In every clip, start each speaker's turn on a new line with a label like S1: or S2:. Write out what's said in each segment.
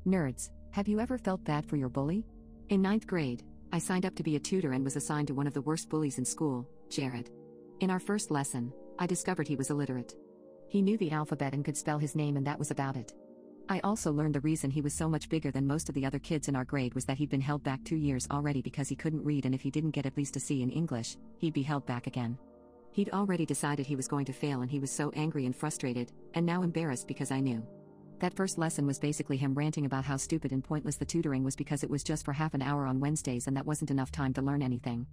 S1: Nerds, have you ever felt bad for your bully? In ninth grade, I signed up to be a tutor and was assigned to one of the worst bullies in school, Jared. In our first lesson, I discovered he was illiterate. He knew the alphabet and could spell his name, and that was about it. I also learned the reason he was so much bigger than most of the other kids in our grade was that he'd been held back 2 years already because he couldn't read, and if he didn't get at least a C in English, he'd be held back again. He'd already decided he was going to fail, and he was so angry and frustrated, and now embarrassed because I knew. That first lesson was basically him ranting about how stupid and pointless the tutoring was because it was just for half an hour on Wednesdays and that wasn't enough time to learn anything.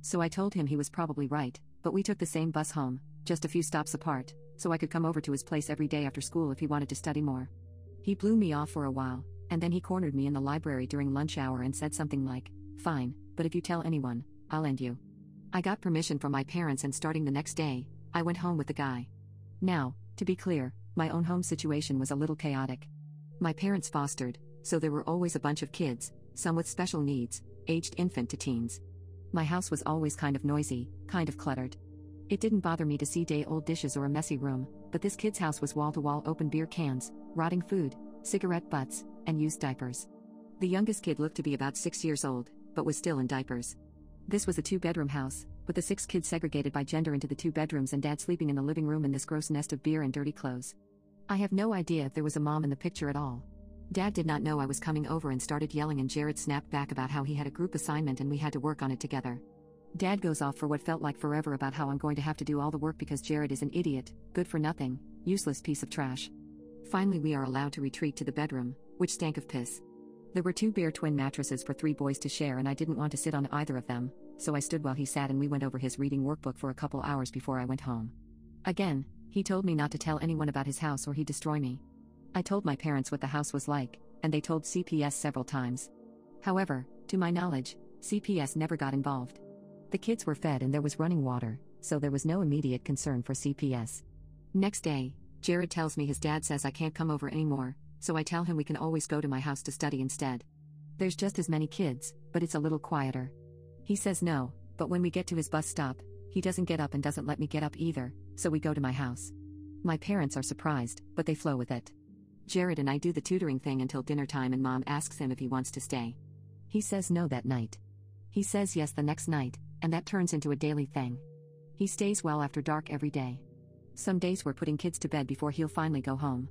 S1: So I told him he was probably right, but we took the same bus home, just a few stops apart, so I could come over to his place every day after school if he wanted to study more. He blew me off for a while, and then he cornered me in the library during lunch hour and said something like, "Fine, but if you tell anyone, I'll end you." I got permission from my parents, and starting the next day, I went home with the guy. Now, to be clear, my own home situation was a little chaotic. My parents fostered, so there were always a bunch of kids, some with special needs, aged infant to teens. My house was always kind of noisy, kind of cluttered. It didn't bother me to see day-old dishes or a messy room, but this kid's house was wall-to-wall open beer cans, rotting food, cigarette butts, and used diapers. The youngest kid looked to be about 6 years old, but was still in diapers. This was a 2-bedroom house, with the 6 kids segregated by gender into the 2 bedrooms and dad sleeping in the living room in this gross nest of beer and dirty clothes. I have no idea if there was a mom in the picture at all. Dad did not know I was coming over and started yelling, and Jared snapped back about how he had a group assignment and we had to work on it together. Dad goes off for what felt like forever about how I'm going to have to do all the work because Jared is an idiot, good for nothing, useless piece of trash. Finally, we are allowed to retreat to the bedroom, which stank of piss. There were 2 bare twin mattresses for 3 boys to share, and I didn't want to sit on either of them, so I stood while he sat and we went over his reading workbook for a couple hours before I went home. Again, he told me not to tell anyone about his house or he'd destroy me. I told my parents what the house was like, and they told CPS several times. However, to my knowledge, CPS never got involved. The kids were fed and there was running water, so there was no immediate concern for CPS. Next day, Jared tells me his dad says I can't come over anymore, so I tell him we can always go to my house to study instead. There's just as many kids, but it's a little quieter. He says no, but when we get to his bus stop, he doesn't get up and doesn't let me get up either, so we go to my house. My parents are surprised, but they flow with it. Jared and I do the tutoring thing until dinner time, and Mom asks him if he wants to stay. He says no that night. He says yes the next night, and that turns into a daily thing. He stays well after dark every day. Some days we're putting kids to bed before he'll finally go home.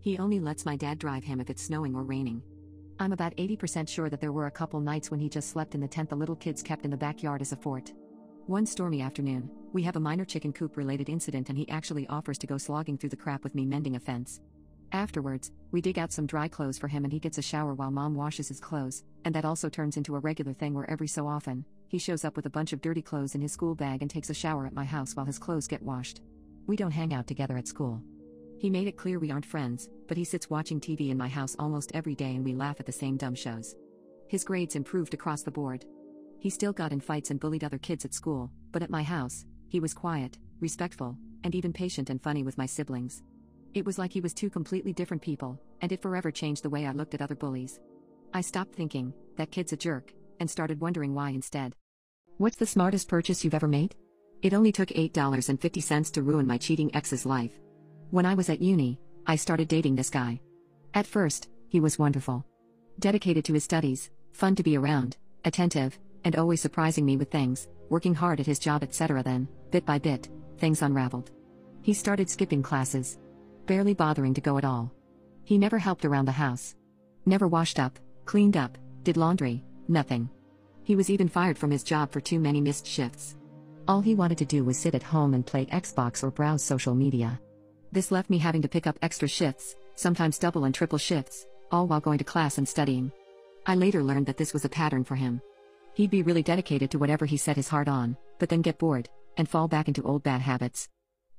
S1: He only lets my dad drive him if it's snowing or raining. I'm about 80% sure that there were a couple nights when he just slept in the tent the little kids kept in the backyard as a fort. One stormy afternoon, we have a minor chicken coop related incident, and he actually offers to go slogging through the crap with me mending a fence. Afterwards, we dig out some dry clothes for him and he gets a shower while Mom washes his clothes, and that also turns into a regular thing where every so often, he shows up with a bunch of dirty clothes in his school bag and takes a shower at my house while his clothes get washed. We don't hang out together at school. He made it clear we aren't friends, but he sits watching TV in my house almost every day and we laugh at the same dumb shows. His grades improved across the board. He still got in fights and bullied other kids at school, but at my house, he was quiet, respectful, and even patient and funny with my siblings. It was like he was 2 completely different people, and it forever changed the way I looked at other bullies. I stopped thinking, that kid's a jerk, and started wondering why instead. What's the smartest purchase you've ever made? It only took $8.50 to ruin my cheating ex's life. When I was at uni, I started dating this guy. At first, he was wonderful. Dedicated to his studies, fun to be around, attentive, and always surprising me with things, working hard at his job, etc. Then, bit by bit, things unraveled. He started skipping classes. Barely bothering to go at all. He never helped around the house. Never washed up, cleaned up, did laundry, nothing. He was even fired from his job for too many missed shifts. All he wanted to do was sit at home and play Xbox or browse social media. This left me having to pick up extra shifts, sometimes double and triple shifts, all while going to class and studying. I later learned that this was a pattern for him. He'd be really dedicated to whatever he set his heart on, but then get bored, and fall back into old bad habits.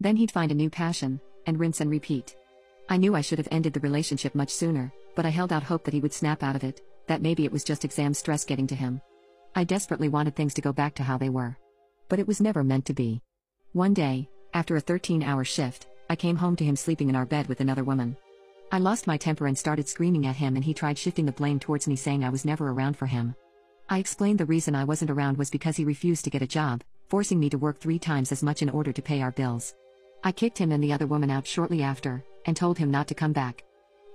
S1: Then he'd find a new passion, and rinse and repeat. I knew I should have ended the relationship much sooner, but I held out hope that he would snap out of it, that maybe it was just exam stress getting to him. I desperately wanted things to go back to how they were. But it was never meant to be. One day, after a 13-hour shift, I came home to him sleeping in our bed with another woman. I lost my temper and started screaming at him, and he tried shifting the blame towards me, saying I was never around for him. I explained the reason I wasn't around was because he refused to get a job, forcing me to work 3 times as much in order to pay our bills. I kicked him and the other woman out shortly after, and told him not to come back.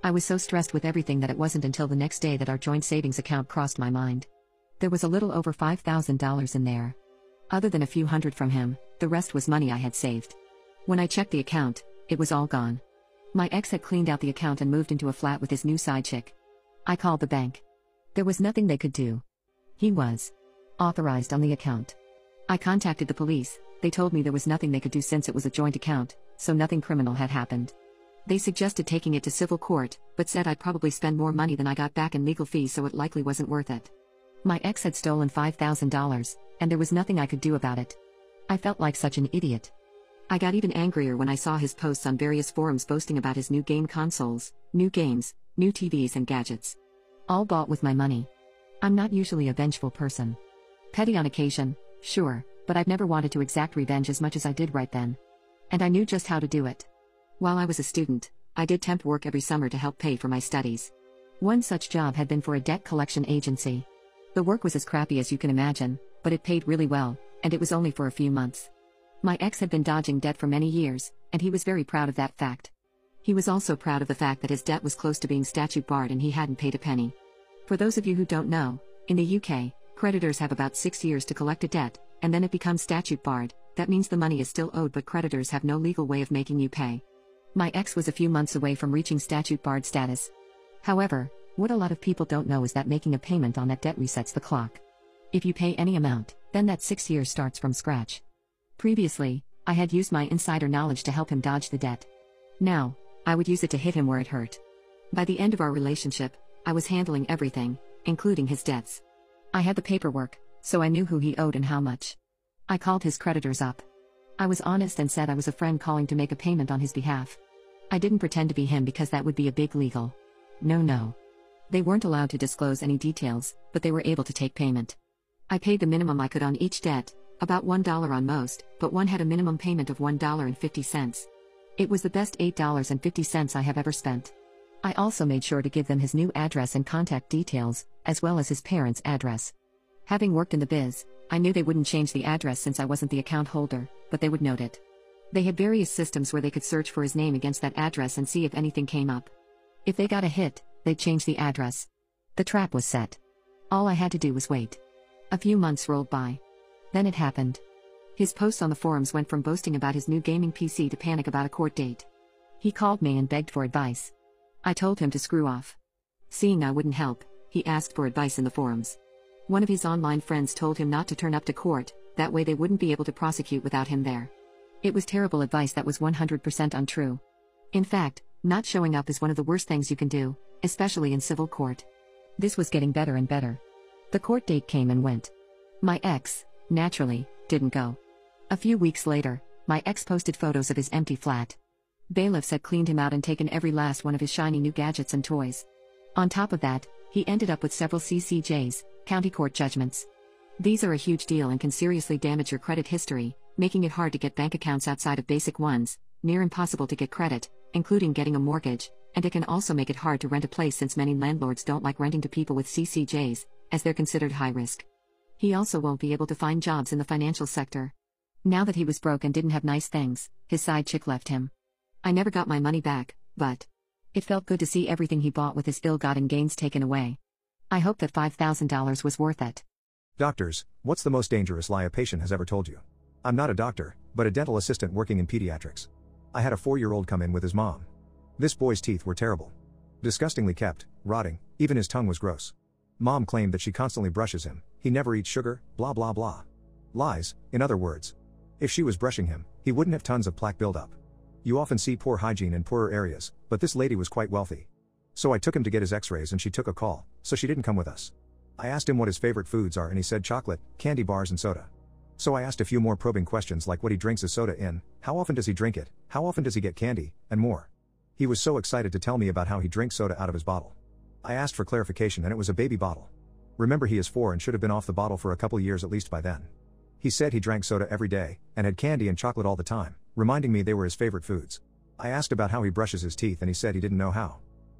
S1: I was so stressed with everything that it wasn't until the next day that our joint savings account crossed my mind. There was a little over $5,000 in there. Other than a few hundred from him, the rest was money I had saved. When I checked the account, it was all gone. My ex had cleaned out the account and moved into a flat with his new side chick. I called the bank. There was nothing they could do. He was authorized on the account. I contacted the police. They told me there was nothing they could do since it was a joint account, so nothing criminal had happened. They suggested taking it to civil court, but said I'd probably spend more money than I got back in legal fees, so it likely wasn't worth it. My ex had stolen $5,000, and there was nothing I could do about it. I felt like such an idiot. I got even angrier when I saw his posts on various forums boasting about his new game consoles, new games, new TVs and gadgets. All bought with my money. I'm not usually a vengeful person. Petty on occasion, sure, but I've never wanted to exact revenge as much as I did right then. And I knew just how to do it. While I was a student, I did temp work every summer to help pay for my studies. One such job had been for a debt collection agency. The work was as crappy as you can imagine, but it paid really well, and it was only for a few months. My ex had been dodging debt for many years, and he was very proud of that fact. He was also proud of the fact that his debt was close to being statute barred and he hadn't paid a penny. For those of you who don't know, in the UK, creditors have about 6 years to collect a debt, and then it becomes statute barred. That means the money is still owed, but creditors have no legal way of making you pay. My ex was a few months away from reaching statute barred status. However, what a lot of people don't know is that making a payment on that debt resets the clock. If you pay any amount, then that 6 years starts from scratch. Previously, I had used my insider knowledge to help him dodge the debt. Now, I would use it to hit him where it hurt. By the end of our relationship, I was handling everything, including his debts. I had the paperwork, so I knew who he owed and how much. I called his creditors up. I was honest and said I was a friend calling to make a payment on his behalf. I didn't pretend to be him because that would be a big legal no. They weren't allowed to disclose any details, but they were able to take payment. I paid the minimum I could on each debt, about $1 on most, but one had a minimum payment of $1.50. It was the best $8.50 I have ever spent. I also made sure to give them his new address and contact details, as well as his parents' address. Having worked in the biz, I knew they wouldn't change the address since I wasn't the account holder, but they would note it. They had various systems where they could search for his name against that address and see if anything came up. If they got a hit, they'd change the address. The trap was set. All I had to do was wait. A few months rolled by. Then it happened. His posts on the forums went from boasting about his new gaming PC to panic about a court date. He called me and begged for advice. I told him to screw off. Seeing I wouldn't help, he asked for advice in the forums. One of his online friends told him not to turn up to court, that way they wouldn't be able to prosecute without him there. It was terrible advice that was 100% untrue. In fact, not showing up is one of the worst things you can do, especially in civil court. This was getting better and better. The court date came and went. My ex, naturally, didn't go. A few weeks later, my ex posted photos of his empty flat. Bailiffs had cleaned him out and taken every last one of his shiny new gadgets and toys. On top of that, he ended up with several CCJs, county court judgments. These are a huge deal and can seriously damage your credit history, making it hard to get bank accounts outside of basic ones, near impossible to get credit, including getting a mortgage, and it can also make it hard to rent a place since many landlords don't like renting to people with CCJs, as they're considered high risk. He also won't be able to find jobs in the financial sector. Now that he was broke and didn't have nice things, his side chick left him. I never got my money back, but it felt good to see everything he bought with his ill-gotten gains taken away. I hope that $5,000 was worth it.
S2: Doctors, what's the most dangerous lie a patient has ever told you? I'm not a doctor, but a dental assistant working in pediatrics. I had a 4-year-old come in with his mom. This boy's teeth were terrible. Disgustingly kept, rotting, even his tongue was gross. Mom claimed that she constantly brushes him, he never eats sugar, blah blah blah. Lies, in other words. If she was brushing him, he wouldn't have tons of plaque buildup. You often see poor hygiene in poorer areas, but this lady was quite wealthy. So I took him to get his x-rays and she took a call, so she didn't come with us. I asked him what his favorite foods are and he said chocolate, candy bars and soda. So I asked a few more probing questions like what he drinks his soda in, how often does he drink it, how often does he get candy, and more. He was so excited to tell me about how he drinks soda out of his bottle. I asked for clarification and it was a baby bottle. Remember, he is 4 and should have been off the bottle for a couple years at least by then. He said he drank soda every day, and had candy and chocolate all the time, reminding me they were his favorite foods. I asked about how he brushes his teeth and he said he didn't know how.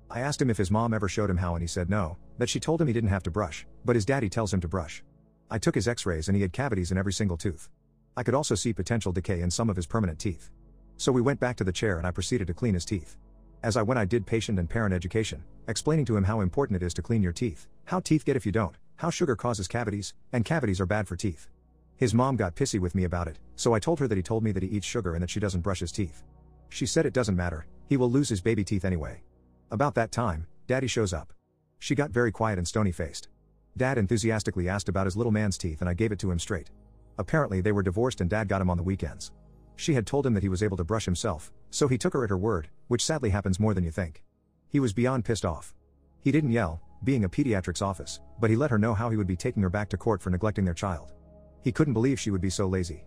S2: I asked him if his mom ever showed him how and he said no, that she told him he didn't have to brush, but his daddy tells him to brush. I took his x-rays and he had cavities in every single tooth. I could also see potential decay in some of his permanent teeth. So we went back to the chair and I proceeded to clean his teeth. As I went, I did patient and parent education, explaining to him how important it is to clean your teeth, how teeth get if you don't, how sugar causes cavities, and cavities are bad for teeth. His mom got pissy with me about it, so I told her that he told me that he eats sugar and that she doesn't brush his teeth. She said it doesn't matter, he will lose his baby teeth anyway. About that time, Daddy shows up. She got very quiet and stony-faced. Dad enthusiastically asked about his little man's teeth and I gave it to him straight. Apparently they were divorced and Dad got him on the weekends. She had told him that he was able to brush himself, so he took her at her word, which sadly happens more than you think. He was beyond pissed off. He didn't yell, being a pediatrics office, but he let her know how he would be taking her back to court for neglecting their child. He couldn't believe she would be so lazy.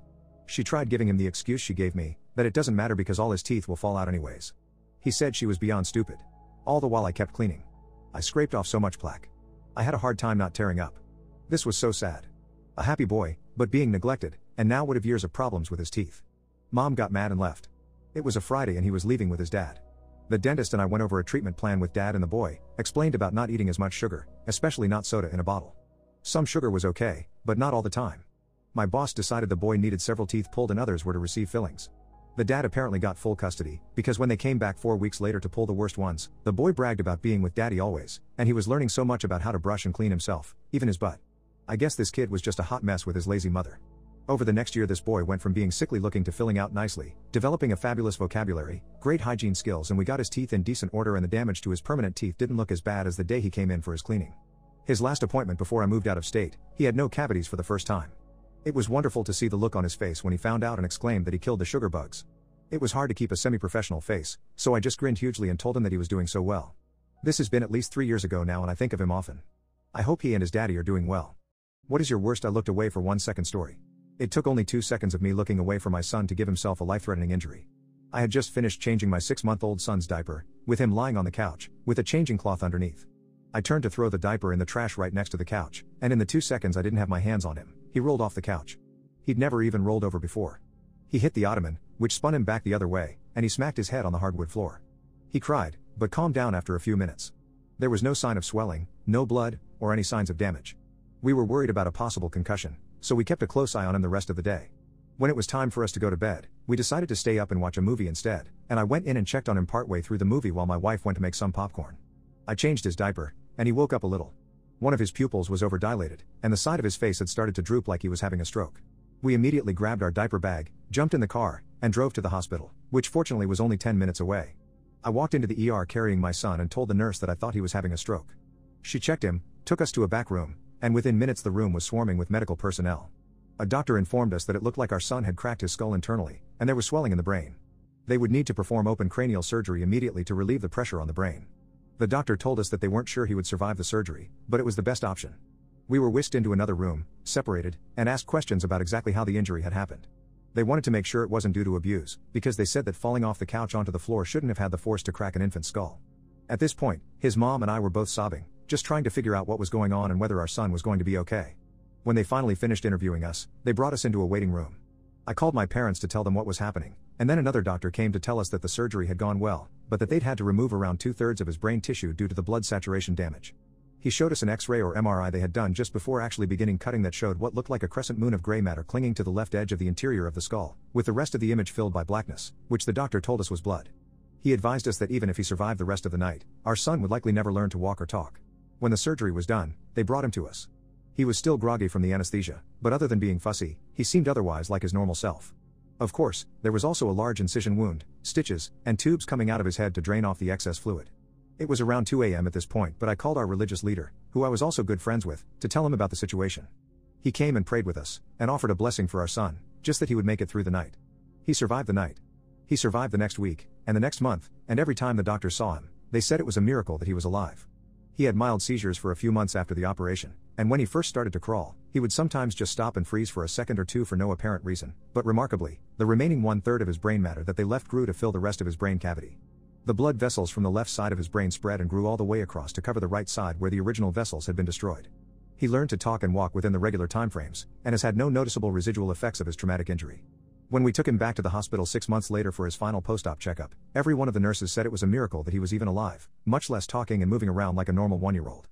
S2: She tried giving him the excuse she gave me, that it doesn't matter because all his teeth will fall out anyways. He said she was beyond stupid. All the while I kept cleaning. I scraped off so much plaque. I had a hard time not tearing up. This was so sad. A happy boy, but being neglected, and now would have years of problems with his teeth. Mom got mad and left. It was a Friday and he was leaving with his dad. The dentist and I went over a treatment plan with Dad and the boy, explained about not eating as much sugar, especially not soda in a bottle. Some sugar was okay, but not all the time. My boss decided the boy needed several teeth pulled and others were to receive fillings. The dad apparently got full custody, because when they came back 4 weeks later to pull the worst ones, the boy bragged about being with Daddy always, and he was learning so much about how to brush and clean himself, even his butt. I guess this kid was just a hot mess with his lazy mother. Over the next year this boy went from being sickly looking to filling out nicely, developing a fabulous vocabulary, great hygiene skills, and we got his teeth in decent order and the damage to his permanent teeth didn't look as bad as the day he came in for his cleaning. His last appointment before I moved out of state, he had no cavities for the first time. It was wonderful to see the look on his face when he found out and exclaimed that he killed the sugar bugs. It was hard to keep a semi-professional face, so I just grinned hugely and told him that he was doing so well. This has been at least 3 years ago now and I think of him often. I hope he and his daddy are doing well. What is your worst? I looked away for 1 second story. It took only 2 seconds of me looking away from my son to give himself a life-threatening injury. I had just finished changing my 6-month-old son's diaper, with him lying on the couch, with a changing cloth underneath. I turned to throw the diaper in the trash right next to the couch, and in the 2 seconds I didn't have my hands on him, he rolled off the couch. He'd never even rolled over before. He hit the ottoman, which spun him back the other way, and he smacked his head on the hardwood floor. He cried, but calmed down after a few minutes. There was no sign of swelling, no blood, or any signs of damage. We were worried about a possible concussion, so we kept a close eye on him the rest of the day. When it was time for us to go to bed, we decided to stay up and watch a movie instead, and I went in and checked on him partway through the movie while my wife went to make some popcorn. I changed his diaper, and he woke up a little. One of his pupils was overdilated, and the side of his face had started to droop like he was having a stroke. We immediately grabbed our diaper bag, jumped in the car, and drove to the hospital, which fortunately was only 10 minutes away. I walked into the ER carrying my son and told the nurse that I thought he was having a stroke. She checked him, took us to a back room, and within minutes the room was swarming with medical personnel. A doctor informed us that it looked like our son had cracked his skull internally, and there was swelling in the brain. They would need to perform open cranial surgery immediately to relieve the pressure on the brain. The doctor told us that they weren't sure he would survive the surgery, but it was the best option. We were whisked into another room, separated, and asked questions about exactly how the injury had happened. They wanted to make sure it wasn't due to abuse, because they said that falling off the couch onto the floor shouldn't have had the force to crack an infant's skull. At this point, his mom and I were both sobbing, just trying to figure out what was going on and whether our son was going to be okay. When they finally finished interviewing us, they brought us into a waiting room. I called my parents to tell them what was happening, and then another doctor came to tell us that the surgery had gone well, but that they'd had to remove around 2/3 of his brain tissue due to the blood saturation damage. He showed us an X-ray or MRI they had done just before actually beginning cutting that showed what looked like a crescent moon of gray matter clinging to the left edge of the interior of the skull, with the rest of the image filled by blackness, which the doctor told us was blood. He advised us that even if he survived the rest of the night, our son would likely never learn to walk or talk. When the surgery was done, they brought him to us. He was still groggy from the anesthesia, but other than being fussy, he seemed otherwise like his normal self. Of course, there was also a large incision wound, stitches, and tubes coming out of his head to drain off the excess fluid. It was around 2 a.m. at this point, but I called our religious leader, who I was also good friends with, to tell him about the situation. He came and prayed with us, and offered a blessing for our son, just that he would make it through the night. He survived the night. He survived the next week, and the next month, and every time the doctors saw him, they said it was a miracle that he was alive. He had mild seizures for a few months after the operation, and when he first started to crawl, he would sometimes just stop and freeze for a second or two for no apparent reason, but remarkably, the remaining 1/3 of his brain matter that they left grew to fill the rest of his brain cavity. The blood vessels from the left side of his brain spread and grew all the way across to cover the right side where the original vessels had been destroyed. He learned to talk and walk within the regular timeframes, and has had no noticeable residual effects of his traumatic injury. When we took him back to the hospital 6 months later for his final post-op checkup, every one of the nurses said it was a miracle that he was even alive, much less talking and moving around like a normal 1-year-old.